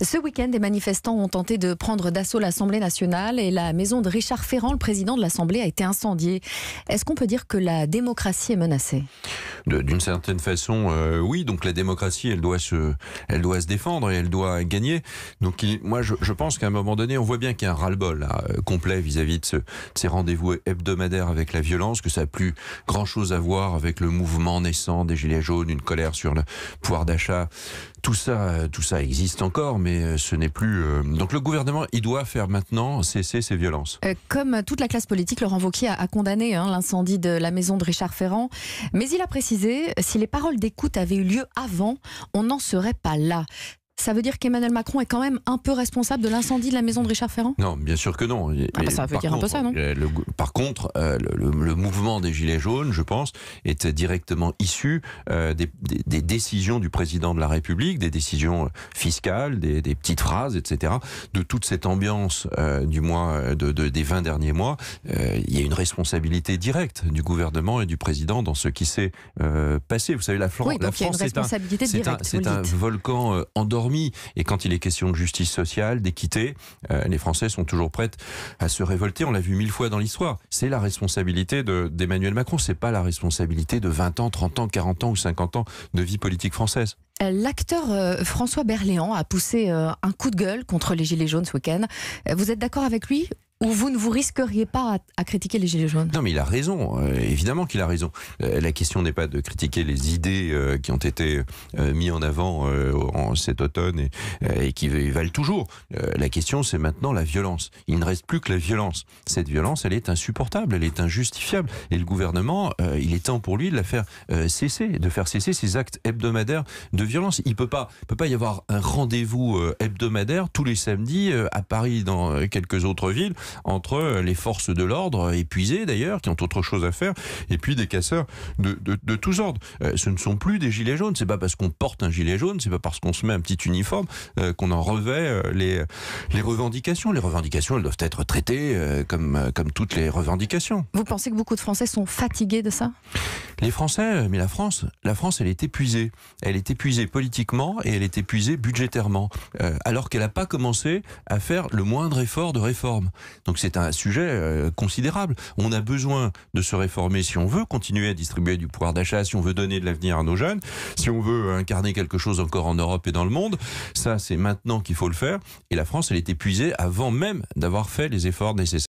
Ce week-end, des manifestants ont tenté de prendre d'assaut l'Assemblée nationale et la maison de Richard Ferrand, le président de l'Assemblée, a été incendiée. Est-ce qu'on peut dire que la démocratie est menacée ? D'une certaine façon, oui. Donc la démocratie, elle doit se défendre et elle doit gagner. Donc moi, je pense qu'à un moment donné, on voit bien qu'il y a un ras-le-bol là, complet vis-à-vis de ces rendez-vous hebdomadaires avec la violence, que ça n'a plus grand-chose à voir avec le mouvement naissant des Gilets jaunes, une colère sur le pouvoir d'achat. Tout ça existe encore, mais ce n'est plus... Donc le gouvernement, il doit faire maintenant cesser ces violences. Comme toute la classe politique, Laurent Wauquiez a condamné l'incendie de la maison de Richard Ferrand. Mais il a précisé, si les paroles d'écoute avaient eu lieu avant, on n'en serait pas là. Ça veut dire qu'Emmanuel Macron est quand même un peu responsable de l'incendie de la maison de Richard Ferrand ? Non, bien sûr que non. Ça veut dire un peu ça, non ? Par contre, le mouvement des Gilets jaunes, je pense, est directement issu des décisions du président de la République, des décisions fiscales, des petites phrases, etc. De toute cette ambiance des 20 derniers mois, il y a une responsabilité directe du gouvernement et du président dans ce qui s'est passé. Vous savez, la France, c'est un volcan endormi. Et quand il est question de justice sociale, d'équité, les Français sont toujours prêts à se révolter. On l'a vu 1000 fois dans l'histoire. C'est la responsabilité d'Emmanuel Macron. C'est pas la responsabilité de 20 ans, 30 ans, 40 ans ou 50 ans de vie politique française. L'acteur François Berléand a poussé un coup de gueule contre les Gilets jaunes ce week-end. Vous êtes d'accord avec lui ? Ou vous ne vous risqueriez pas à critiquer les Gilets jaunes ? Non, mais il a raison. Évidemment qu'il a raison. La question n'est pas de critiquer les idées qui ont été mises en avant cet automne et qui valent toujours. La question, c'est maintenant la violence. Il ne reste plus que la violence. Cette violence, elle est insupportable, elle est injustifiable. Et le gouvernement, il est temps pour lui de la faire cesser, de faire cesser ces actes hebdomadaires de violence. Il peut pas y avoir un rendez-vous hebdomadaire tous les samedis à Paris, dans quelques autres villes, entre les forces de l'ordre, épuisées d'ailleurs, qui ont autre chose à faire, et puis des casseurs de tous ordres. Ce ne sont plus des gilets jaunes. C'est pas parce qu'on porte un gilet jaune, c'est pas parce qu'on se met un petit uniforme qu'on en revêt les revendications. Les revendications, elles doivent être traitées comme toutes les revendications. Vous pensez que beaucoup de Français sont fatigués de ça ? Les Français, mais la France, elle est épuisée. Elle est épuisée politiquement et elle est épuisée budgétairement, alors qu'elle n'a pas commencé à faire le moindre effort de réforme. Donc c'est un sujet considérable. On a besoin de se réformer si on veut continuer à distribuer du pouvoir d'achat, si on veut donner de l'avenir à nos jeunes, si on veut incarner quelque chose encore en Europe et dans le monde. Ça, c'est maintenant qu'il faut le faire. Et la France, elle est épuisée avant même d'avoir fait les efforts nécessaires.